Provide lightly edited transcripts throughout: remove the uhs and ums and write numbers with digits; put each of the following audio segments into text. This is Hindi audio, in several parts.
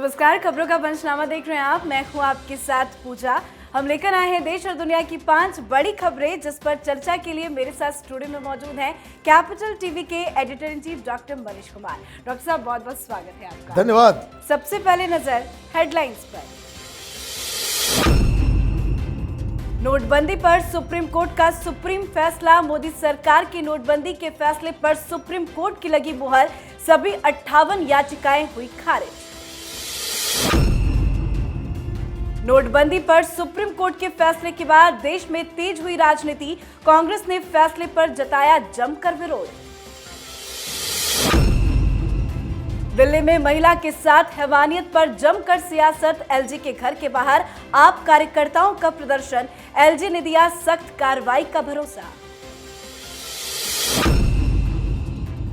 नमस्कार, खबरों का पंचनामा देख रहे हैं आप। मैं हूं आपके साथ पूजा। हम लेकर आए हैं देश और दुनिया की 5 बड़ी खबरें जिस पर चर्चा के लिए मेरे साथ स्टूडियो में मौजूद हैं कैपिटल टीवी के editor in chief doctor Manish Kumar. Doctor साहब, बहुत बहुत स्वागत है आपका। धन्यवाद। सबसे पहले नजर हेडलाइंस पर। नोटबंदी पर सुप्रीम कोर्ट का सुप्रीम फैसला। मोदी सरकार की नोटबंदी के फैसले पर सुप्रीम कोर्ट की लगी मुहर। सभी 58 याचिकाएं हुई खारिज। नोटबंदी पर सुप्रीम कोर्ट के फैसले के बाद देश में तेज हुई राजनीति। कांग्रेस ने फैसले पर जताया जमकर विरोध। दिल्ली में महिला के साथ हैवानियत पर जमकर सियासत। एलजी के घर के बाहर आप कार्यकर्ताओं का प्रदर्शन। एलजी ने दिया सख्त कार्रवाई का भरोसा।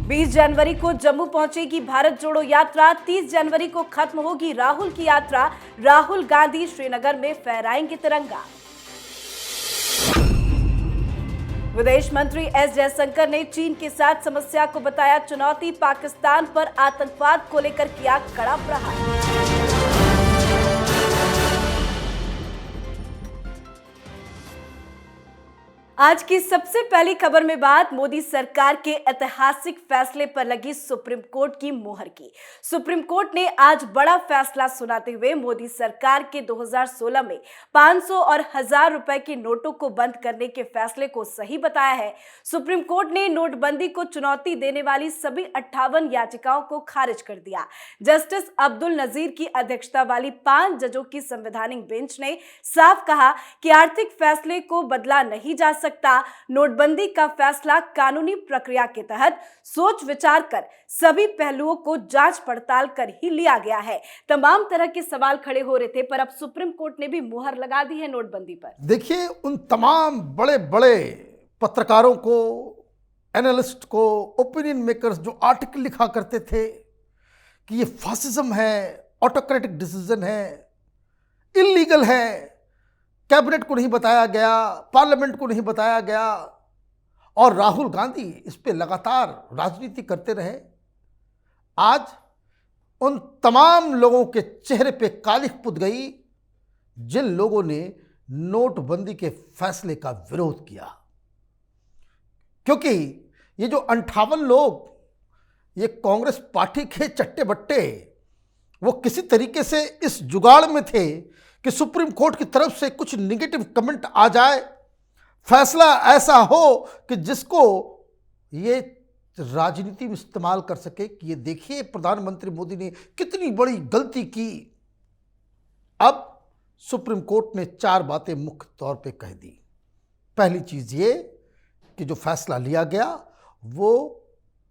20 जनवरी को जम्मू पहुंचेगी भारत जोड़ो यात्रा। 30 जनवरी को खत्म होगी राहुल की यात्रा। राहुल गांधी श्रीनगर में फहराएंगे तिरंगा। विदेश मंत्री एस जयशंकर ने चीन के साथ समस्या को बताया चुनौती। पाकिस्तान पर आतंकवाद को लेकर किया कड़ा प्रहार। आज की सबसे पहली खबर में बात मोदी सरकार के ऐतिहासिक फैसले पर लगी सुप्रीम कोर्ट की मुहर की। सुप्रीम कोर्ट ने आज बड़ा फैसला सुनाते हुए मोदी सरकार के 2016 में 500 और 1000 रुपए के नोटों को बंद करने के फैसले को सही बताया है। सुप्रीम कोर्ट ने नोटबंदी को चुनौती देने वाली सभी 58 याचिकाओं को खारिज कर दिया। जस्टिस अब्दुल नजीर की अध्यक्षता वाली 5 जजों की संवैधानिक बेंच ने साफ कहा कि आर्थिक फैसले को बदला नहीं जा सकता। नोटबंदी का फैसला कानूनी प्रक्रिया के तहत सोच विचार कर सभी पहलुओं को जांच पड़ताल कर ही लिया गया है। तमाम तरह के सवाल खड़े हो रहे थे, पर अब सुप्रीम कोर्ट ने भी मुहर लगा दी है नोटबंदी पर। देखिए, उन तमाम बड़े बड़े पत्रकारों को, एनालिस्ट को, ओपिनियन मेकर्स जो आर्टिकल लिखा करते थे कि ये फासिज्म है, ऑटोक्रेटिक डिसीजन है, इलीगल है, कैबिनेट को नहीं बताया गया, पार्लियामेंट को नहीं बताया गया, और राहुल गांधी इस पे लगातार राजनीति करते रहे। आज उन तमाम लोगों के चेहरे पे कालिख पुत गई जिन लोगों ने नोटबंदी के फैसले का विरोध किया, क्योंकि ये जो 58 लोग, ये कांग्रेस पार्टी के चट्टे बट्टे, वो किसी तरीके से इस जुगाड़ में थे कि सुप्रीम कोर्ट की तरफ से कुछ निगेटिव कमेंट आ जाए, फैसला ऐसा हो कि जिसको ये राजनीति में इस्तेमाल कर सके कि ये देखिए प्रधानमंत्री मोदी ने कितनी बड़ी गलती की। अब सुप्रीम कोर्ट ने 4 बातें मुख्य तौर पे कह दी। पहली चीज ये कि जो फैसला लिया गया वो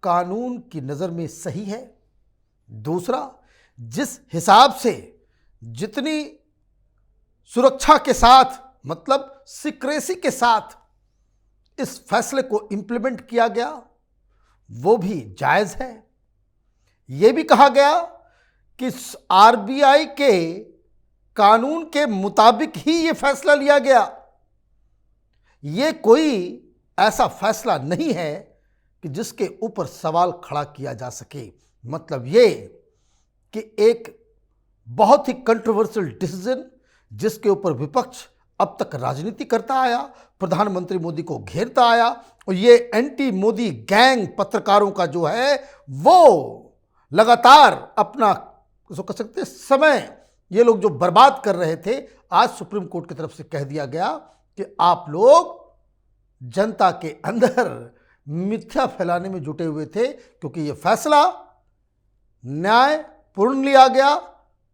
कानून की नज़र में सही है। दूसरा, जिस हिसाब से जितनी सुरक्षा के साथ, मतलब सीक्रेसी के साथ इस फैसले को इंप्लीमेंट किया गया वो भी जायज़ है। ये भी कहा गया कि आरबीआई के कानून के मुताबिक ही ये फैसला लिया गया। ये कोई ऐसा फैसला नहीं है कि जिसके ऊपर सवाल खड़ा किया जा सके। मतलब ये कि एक बहुत ही कंट्रोवर्शियल डिसीजन जिसके ऊपर विपक्ष अब तक राजनीति करता आया, प्रधानमंत्री मोदी को घेरता आया, और ये एंटी मोदी गैंग पत्रकारों का जो है वो लगातार अपना कह सकते समय ये लोग जो बर्बाद कर रहे थे, आज सुप्रीम कोर्ट की तरफ से कह दिया गया कि आप लोग जनता के अंदर मिथ्या फैलाने में जुटे हुए थे, क्योंकि ये फैसला न्यायपूर्ण लिया गया,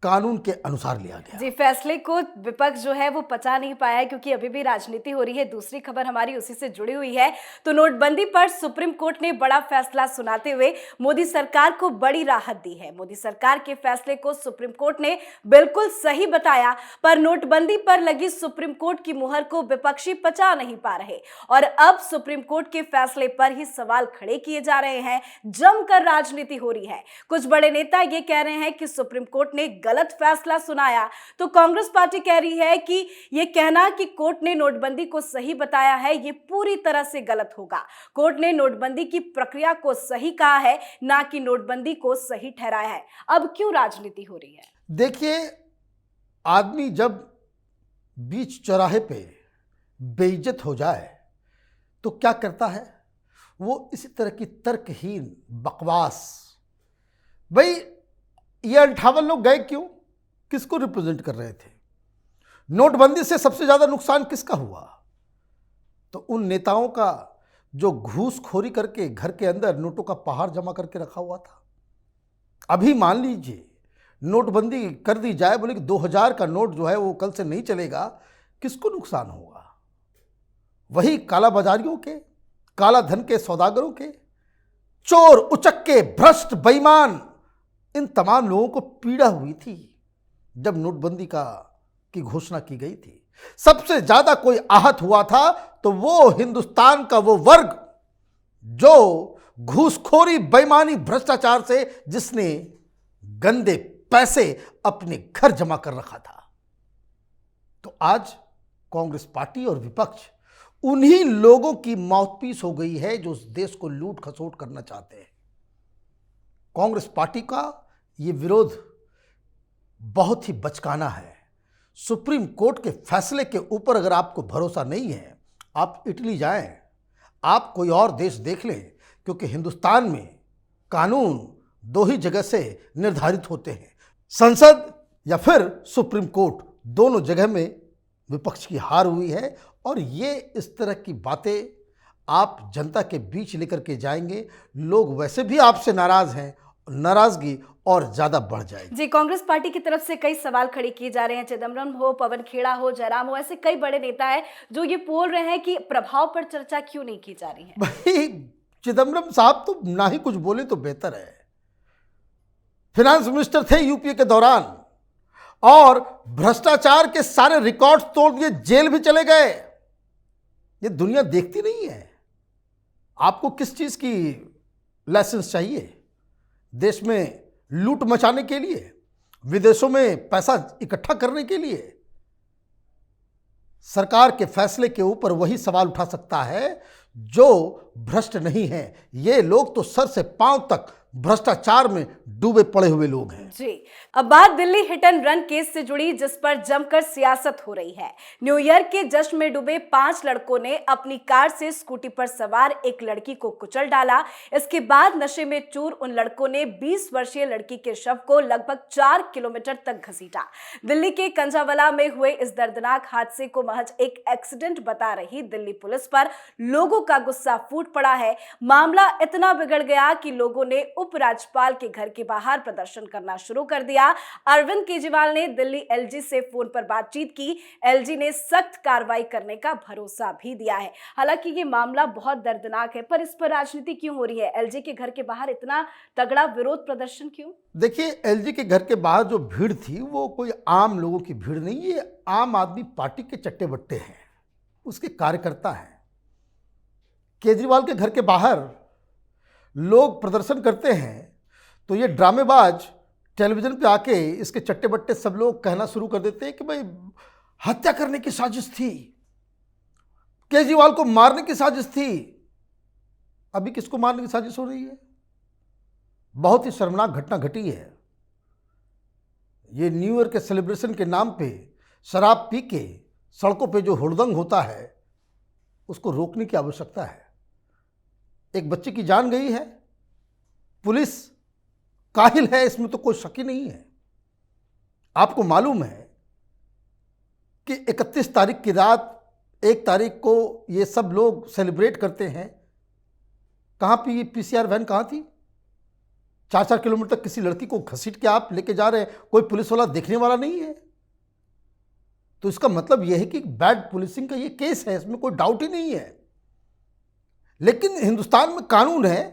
कानून के अनुसार लिया गया। जी, फैसले को विपक्ष जो है वो पचा नहीं पाया है, क्योंकि अभी भी राजनीति हो रही है। दूसरी खबर हमारी उसी से जुड़ी हुई है। तो नोटबंदी पर सुप्रीम कोर्ट ने बड़ा फैसला सुनाते हुए मोदी सरकार को बड़ी राहत दी है। मोदी सरकार के फैसले को सुप्रीम कोर्ट ने बिल्कुल सही बताया, पर नोटबंदी पर लगी सुप्रीम कोर्ट की मुहर को विपक्षी पचा नहीं पा रहे, और अब सुप्रीम कोर्ट के फैसले पर ही सवाल खड़े किए जा रहे हैं। जमकर राजनीति हो रही है। कुछ बड़े नेता ये कह रहे हैं कि सुप्रीम कोर्ट ने गलत फैसला सुनाया, तो कांग्रेस पार्टी कह रही है कि यह कहना कि कोर्ट ने नोटबंदी को सही बताया है, ये पूरी तरह से गलत होगा। कोर्ट ने नोटबंदी की प्रक्रिया को सही कहा है, ना कि नोटबंदी को सही ठहराया है। अब क्यों राजनीति हो रही है? देखिए, आदमी जब बीच चौराहे पे बेइज्जत हो जाए तो क्या करता है, वो इसी तरह की तर्कहीन बकवास। भाई, ये 58 लोग गए क्यों? किसको रिप्रेजेंट कर रहे थे? नोटबंदी से सबसे ज्यादा नुकसान किसका हुआ? तो उन नेताओं का जो घूसखोरी करके घर के अंदर नोटों का पहाड़ जमा करके रखा हुआ था। अभी मान लीजिए नोटबंदी कर दी जाए, बोले कि 2000 का नोट जो है वो कल से नहीं चलेगा, किसको नुकसान होगा? वही काला बाजारियों के, काला धन के सौदागरों के, चोर उचक्के भ्रष्ट बेईमान, इन तमाम लोगों को पीड़ा हुई थी जब नोटबंदी की घोषणा की गई थी। सबसे ज्यादा कोई आहत हुआ था तो वो हिंदुस्तान का वो वर्ग जो घूसखोरी बेईमानी भ्रष्टाचार से जिसने गंदे पैसे अपने घर जमा कर रखा था। तो आज कांग्रेस पार्टी और विपक्ष उन्हीं लोगों की माउथपीस हो गई है जो उस देश को लूट खसोट करना चाहते हैं। कांग्रेस पार्टी का ये विरोध बहुत ही बचकाना है। सुप्रीम कोर्ट के फैसले के ऊपर अगर आपको भरोसा नहीं है, आप इटली जाएं, आप कोई और देश देख लें, क्योंकि हिंदुस्तान में कानून दो ही जगह से निर्धारित होते हैं, संसद या फिर सुप्रीम कोर्ट। दोनों जगह में विपक्ष की हार हुई है और ये इस तरह की बातें आप जनता के बीच लेकर के जाएंगे, लोग वैसे भी आपसे नाराज हैं, नाराजगी और ज्यादा बढ़ जाएगी। जी, कांग्रेस पार्टी की तरफ से कई सवाल खड़े किए जा रहे हैं। चिदम्बरम हो, पवन खेड़ा हो, जयराम हो, ऐसे कई बड़े नेता हैं जो ये बोल रहे हैं कि प्रभाव पर चर्चा क्यों नहीं की जा रही है। भाई, चिदम्बरम साहब तो ना ही कुछ बोले तो बेहतर है। फाइनेंस मिनिस्टर थे यूपीए के दौरान और भ्रष्टाचार के सारे रिकॉर्ड्स तोड़ दिए, जेल भी चले गए। ये दुनिया देखती नहीं है। आपको किस चीज की लाइसेंस चाहिए? देश में लूट मचाने के लिए, विदेशों में पैसा इकट्ठा करने के लिए? सरकार के फैसले के ऊपर वही सवाल उठा सकता है जो भ्रष्ट नहीं है। ये लोग तो सर से पांव तक भ्रष्टाचार में डूबे पड़े हुए लोग हैं। जी, अब बात Delhi hit and run case से जुड़ी, जिस पर जमकर सियासत हो रही है। न्यू ईयर के जश्न में डूबे 5 लड़कों ने अपनी कार से स्कूटी पर सवार एक लड़की को कुचल डाला। इसके बाद नशे में चूर उन लड़कों ने 20 वर्षीय लड़की के शव को लगभग 4 किलोमीटर तक घसीटा। दिल्ली के कंजावला में हुए इस दर्दनाक हादसे को महज एक एक्सीडेंट बता रही दिल्ली पुलिस पर लोगों का गुस्सा फूट पड़ा है। मामला इतना बिगड़ गया कि लोगों ने उपराज्यपाल के घर के बाहर प्रदर्शन करना शुरू कर दिया। अरविंद केजरीवाल ने दिल्ली एलजी से फोन पर बातचीत की। एलजी ने सख्त कार्रवाई करने का भरोसा भी दिया है। हालांकि ये मामला बहुत दर्दनाक है, पर इस पर राजनीति क्यों हो रही है? एलजी के घर के बाहर इतना तगड़ा विरोध प्रदर्शन क्यों? देखिए, एलजी के घर के बाहर जो भीड़ थी वो कोई आम लोगों की भीड़ नहीं, ये आम आदमी पार्टी के चट्टे बट्टे हैं, उसके कार्यकर्ता हैं। केजरीवाल के घर के बाहर लोग प्रदर्शन करते हैं तो ये ड्रामेबाज टेलीविजन पे आके इसके चट्टे बट्टे सब लोग कहना शुरू कर देते हैं कि भाई हत्या करने की साजिश थी, केजरीवाल को मारने की साजिश थी। अभी किसको मारने की साजिश हो रही है? बहुत ही शर्मनाक घटना घटी है। ये न्यू ईयर के सेलिब्रेशन के नाम पे शराब पी के सड़कों पे जो हुड़दंग होता है उसको रोकने की आवश्यकता है। एक बच्चे की जान गई है, पुलिस काहिल है, इसमें तो कोई शक ही नहीं है। आपको मालूम है कि 31 तारीख की रात 1 तारीख को ये सब लोग सेलिब्रेट करते हैं। कहाँ पे ये पीसीआर वैन कहाँ थी? 4-4 किलोमीटर तक किसी लड़की को घसीट के आप लेके जा रहे हैं, कोई पुलिस वाला देखने वाला नहीं है। तो इसका मतलब यह है कि बैड पुलिसिंग का ये केस है, इसमें कोई डाउट ही नहीं है। लेकिन हिंदुस्तान में कानून है,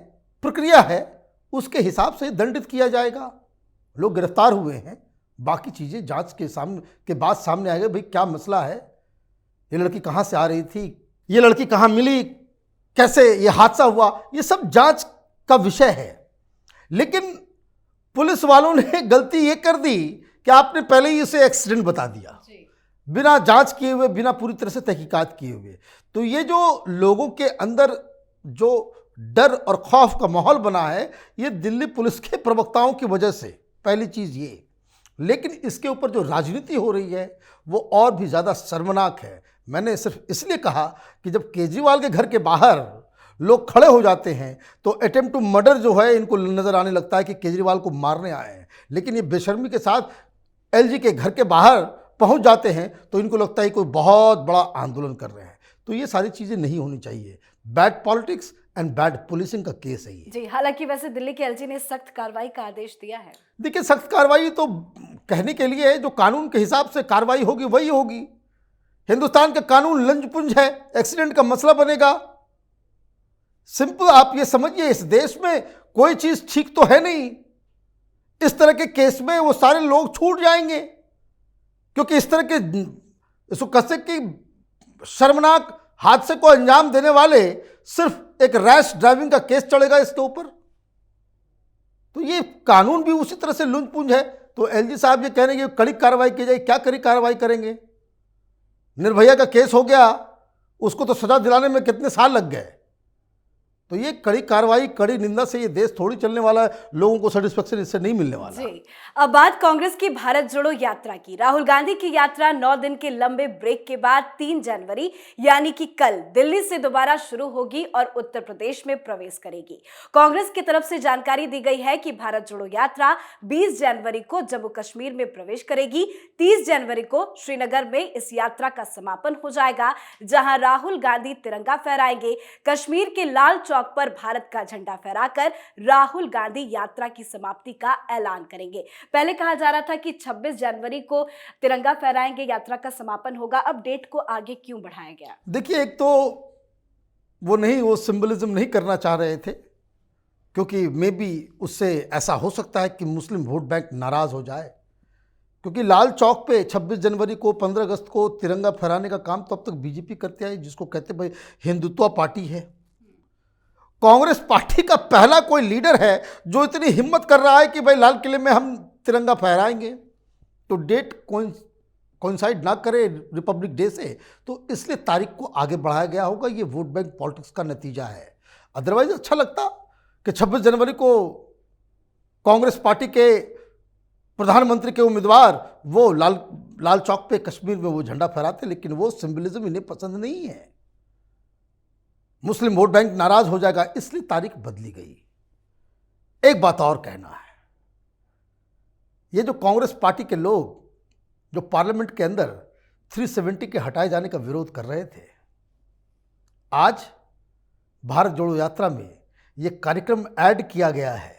प्रक्रिया है, उसके हिसाब से दंडित किया जाएगा। लोग गिरफ्तार हुए हैं, बाकी चीज़ें जांच के बाद सामने आएगा। भाई क्या मसला है, ये लड़की कहाँ से आ रही थी, ये लड़की कहाँ मिली, कैसे ये हादसा हुआ, ये सब जांच का विषय है। लेकिन पुलिस वालों ने गलती ये कर दी कि आपने पहले ही इसे एक्सीडेंट बता दिया, बिना जांच किए हुए, बिना पूरी तरह से तहकीकात किए हुए। तो ये जो लोगों के अंदर जो डर और खौफ का माहौल बना है, ये दिल्ली पुलिस के प्रवक्ताओं की वजह से। पहली चीज़ ये, लेकिन इसके ऊपर जो राजनीति हो रही है वो और भी ज़्यादा शर्मनाक है। मैंने सिर्फ इसलिए कहा कि जब केजरीवाल के घर के बाहर लोग खड़े हो जाते हैं तो अटेम्प्ट टू मर्डर जो है इनको नज़र आने लगता है कि केजरीवाल को मारने आए हैं, लेकिन ये बेशर्मी के साथ एलजी के घर के बाहर पहुंच जाते हैं तो इनको लगता है कोई बहुत बड़ा आंदोलन कर रहे हैं। तो ये सारी चीज़ें नहीं होनी चाहिए। Bad politics and bad policing का केस है ये। जी, हालांकि वैसे दिल्ली के एलजी ने सख्त कार्रवाई का आदेश दिया है। देखिए, सख्त कार्रवाई तो कहने के लिए है, जो कानून के हिसाब से कार्रवाई होगी वही होगी। हिंदुस्तान का कानून लंच-पुंज है, एक्सीडेंट का मसला बनेगा। सिंपल आप ये समझिए, इस देश में कोई चीज ठीक तो है नहीं। इस तरह के केस में वो सारे लोग छूट जाएंगे, क्योंकि इस तरह के इसको कसे की शर्मनाक हादसे को अंजाम देने वाले सिर्फ एक रैश ड्राइविंग का केस चलेगा इसके ऊपर। तो ये कानून भी उसी तरह से लुंज-पुंज है। तो एलजी साहब ये कह रहे हैं कि कड़ी कार्रवाई की जाए। क्या कड़ी कार्रवाई करेंगे? निर्भया का केस हो गया, उसको तो सजा दिलाने में कितने साल लग गए। तो ये कड़ी कार्रवाई, कड़ी निंदा से ये देश थोड़ी चलने वाला है। लोगों को सेटिस्फेक्शन इससे नहीं मिलने वाला। जी, अब बात कांग्रेस की भारत जोड़ो यात्रा की। राहुल गांधी की यात्रा 9 दिन के लंबे ब्रेक के बाद 3 जनवरी यानी कि कल दिल्ली से दोबारा शुरू होगी और उत्तर प्रदेश में प्रवेश करेगी। कांग्रेस की तरफ से जानकारी दी गई है कि भारत जोड़ो यात्रा 20 जनवरी को जम्मू कश्मीर में प्रवेश करेगी। 30 जनवरी को श्रीनगर में इस यात्रा का समापन हो जाएगा, जहां राहुल गांधी तिरंगा फहराएंगे। कश्मीर के लाल चौक पर भारत का झंडा फहराकर राहुल गांधी यात्रा की समाप्ति का ऐलान करेंगे। पहले कहा जा रहा था कि 26 जनवरी को तिरंगा फहराएंगे, यात्रा का समापन होगा। अब डेट को आगे क्यों बढ़ाया गया? देखिए, एक तो वो सिंबलिज्म नहीं करना चाह रहे थे, क्योंकि मे बी उससे ऐसा हो सकता है कि मुस्लिम वोट बैंक नाराज हो जाए, क्योंकि लाल चौक पे 26 जनवरी को, 15 अगस्त को तिरंगा फहराने का काम तो अब तक बीजेपी करते आई, जिसको कहते भाई हिंदुत्व पार्टी है। कांग्रेस पार्टी का पहला कोई लीडर है जो इतनी हिम्मत कर रहा है कि भाई लाल किले में हम तिरंगा फहराएंगे। तो डेट कोइंसाइड ना करे रिपब्लिक डे से, तो इसलिए तारीख को आगे बढ़ाया गया होगा। ये वोट बैंक पॉलिटिक्स का नतीजा है। अदरवाइज अच्छा लगता कि 26 जनवरी को कांग्रेस पार्टी के प्रधानमंत्री के उम्मीदवार वो लाल चौक पे कश्मीर में वो झंडा फहराते, लेकिन वो सिंबलिज्म इन्हें पसंद नहीं है। मुस्लिम वोट बैंक नाराज हो जाएगा, इसलिए तारीख बदली गई। एक बात और कहना है, ये जो कांग्रेस पार्टी के लोग जो पार्लियामेंट के अंदर 370 के हटाए जाने का विरोध कर रहे थे, आज भारत जोड़ो यात्रा में ये कार्यक्रम ऐड किया गया है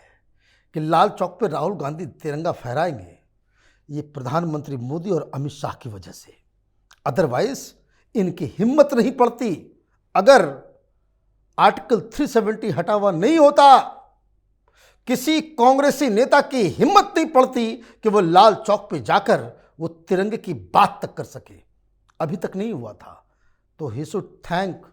कि लाल चौक पर राहुल गांधी तिरंगा फहराएंगे। ये प्रधानमंत्री मोदी और अमित शाह की वजह से। अदरवाइज इनकी हिम्मत नहीं पड़ती। अगर आर्टिकल 370 हटा हुआ नहीं होता, किसी कांग्रेसी नेता की हिम्मत नहीं पड़ती कि वो लाल चौक पे जाकर वो तिरंगे की बात तक कर सके। अभी तक नहीं हुआ था। तो he should thank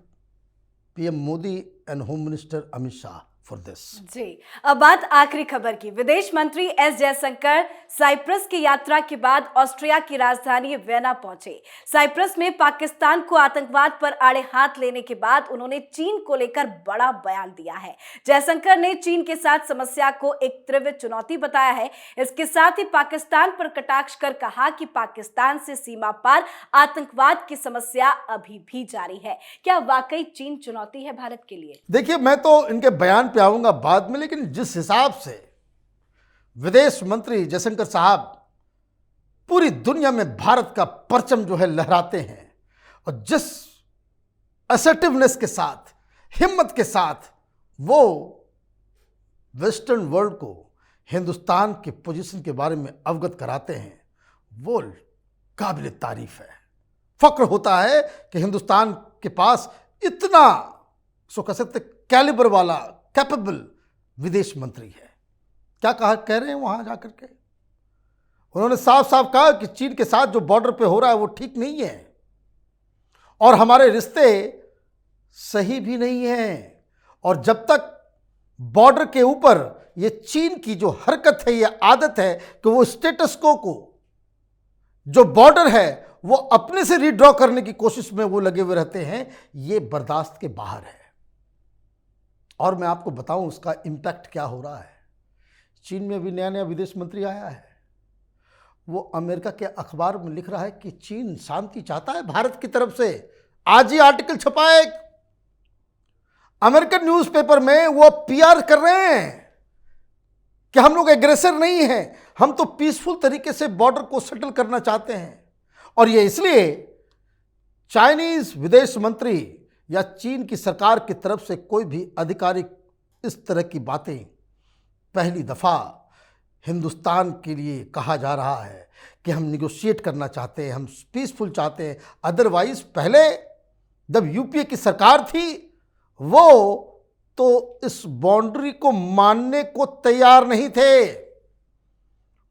PM Modi and home minister Amit Shah for this. जी, अब बात आखिरी खबर की। विदेश मंत्री एस जयशंकर साइप्रस की यात्रा के बाद ऑस्ट्रिया की राजधानी वियना पहुंचे। साइप्रस में पाकिस्तान को आतंकवाद पर आड़े हाथ लेने के बाद उन्होंने चीन को लेकर बड़ा बयान दिया है। जयशंकर ने चीन के साथ समस्या को एक तीव्र चुनौती बताया है। इसके साथ ही पाकिस्तान पर कटाक्ष कर कहा कि पाकिस्तान से सीमा पार आतंकवाद की समस्या अभी भी जारी है। क्या वाकई चीन चुनौती है भारत के लिए? देखिए, मैं तो इनके बयान पे आऊंगा बाद में, लेकिन जिस हिसाब से विदेश मंत्री जयशंकर साहब पूरी दुनिया में भारत का परचम जो है लहराते हैं, और जिस असर्टिवनेस के साथ, हिम्मत के साथ वो वेस्टर्न वर्ल्ड को हिंदुस्तान की पोजीशन के बारे में अवगत कराते हैं, वो काबिल तारीफ है। फक्र होता है कि हिंदुस्तान के पास इतना सो कह सकते कैलिबर वाला कैपेबल विदेश मंत्री है। क्या कह रहे हैं वहां जाकर के? उन्होंने साफ साफ कहा कि चीन के साथ जो बॉर्डर पे हो रहा है वो ठीक नहीं है, और हमारे रिश्ते सही भी नहीं हैं। और जब तक बॉर्डर के ऊपर ये चीन की जो हरकत है, ये आदत है कि वो स्टेटस को जो बॉर्डर है वो अपने से रीड्रॉ करने की कोशिश में वो लगे हुए रहते हैं, ये बर्दाश्त के बाहर है। और मैं आपको बताऊं उसका इम्पैक्ट क्या हो रहा है। चीन में भी नया नया विदेश मंत्री आया है। वो अमेरिका के अखबार में लिख रहा है कि चीन शांति चाहता है भारत की तरफ से। आज ही आर्टिकल छपा है अमेरिकन न्यूज़पेपर में, वो पीआर कर रहे हैं कि हम लोग एग्रेसर नहीं हैं, हम तो पीसफुल तरीके से बॉर्डर को सेटल करना चाहते हैं। और ये इसलिए चाइनीज विदेश मंत्री या चीन की सरकार की तरफ से कोई भी आधिकारिक इस तरह की बातें पहली दफा हिंदुस्तान के लिए कहा जा रहा है कि हम निगोशिएट करना चाहते हैं, हम पीसफुल चाहते हैं। अदरवाइज पहले जब यूपीए की सरकार थी वो तो इस बाउंड्री को मानने को तैयार नहीं थे।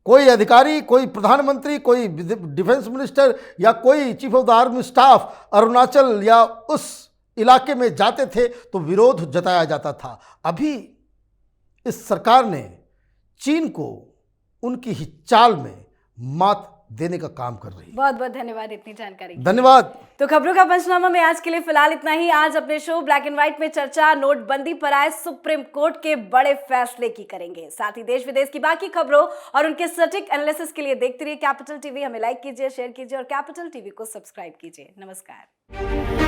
कोई अधिकारी, कोई प्रधानमंत्री, कोई डिफेंस मिनिस्टर या कोई chief of the army staff Arunachal या उस इलाके में जाते थे तो विरोध जताया जाता था। अभी इस सरकार ने चीन को उनकी ही चाल में मात देने का काम कर रही है। बहुत बहुत धन्यवाद इतनी जानकारी के लिए। धन्यवाद। तो खबरों का पंचनामा में आज के लिए फिलहाल इतना ही। आज अपने शो ब्लैक एंड व्हाइट में चर्चा नोटबंदी पर आए सुप्रीम कोर्ट के बड़े फैसले की करेंगे। साथ ही देश विदेश की बाकी खबरों और उनके सटीक एनालिसिस के लिए देखते रहिए कैपिटल टीवी। हमें लाइक कीजिए, शेयर कीजिए और कैपिटल टीवी को सब्सक्राइब कीजिए। नमस्कार।